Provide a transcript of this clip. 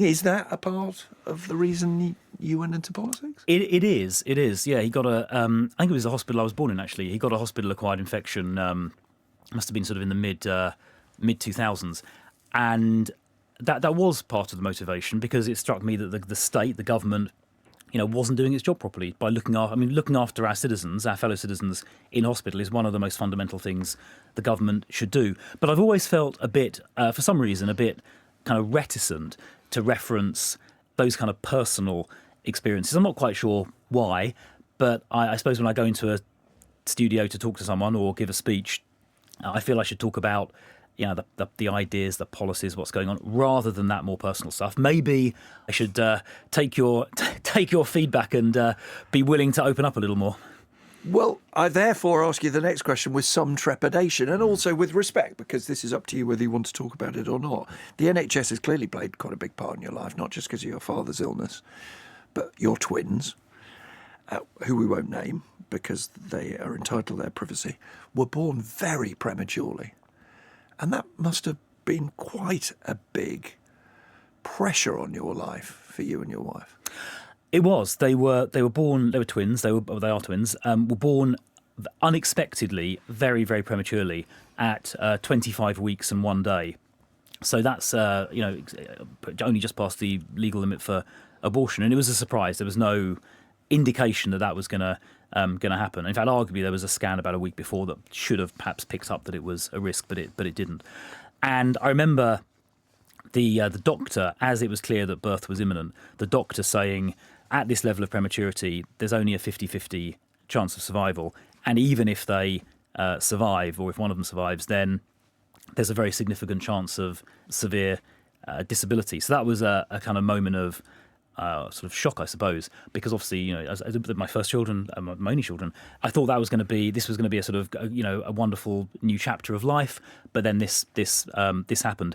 Is that a part of the reason you went into politics? It is. Yeah, he got I think it was the hospital I was born in, actually. He got a hospital-acquired infection, must have been sort of in the mid-2000s. And that was part of the motivation, because it struck me that the state, the government, wasn't doing its job properly by looking after our citizens, our fellow citizens in hospital is one of the most fundamental things the government should do. But I've always felt a bit, for some reason, a bit kind of reticent to reference those kind of personal experiences. I'm not quite sure why, but I suppose when I go into a studio to talk to someone or give a speech, I feel I should talk about the ideas, the policies, what's going on, rather than that more personal stuff. Maybe I should take your feedback and be willing to open up a little more. Well, I therefore ask you the next question with some trepidation and also with respect, because this is up to you whether you want to talk about it or not. The NHS has clearly played quite a big part in your life, not just because of your father's illness, but your twins, who we won't name because they are entitled to their privacy, were born very prematurely. And that must have been quite a big pressure on your life for you and your wife. It was. They were born. They were twins. They are twins. Were born unexpectedly, very, very prematurely at 25 weeks and 1 day. So that's only just past the legal limit for abortion, and it was a surprise. There was no indication that was going to happen. In fact, arguably there was a scan about a week before that should have perhaps picked up that it was a risk, but it didn't. And I remember the doctor, as it was clear that birth was imminent, the doctor saying, at this level of prematurity, there's only a 50-50 chance of survival. And even if they survive, or if one of them survives, then there's a very significant chance of severe disability. So that was a kind of moment of sort of shock, I suppose, because obviously, as my first children, my only children, I thought this was going to be a sort of, a wonderful new chapter of life. But then this happened.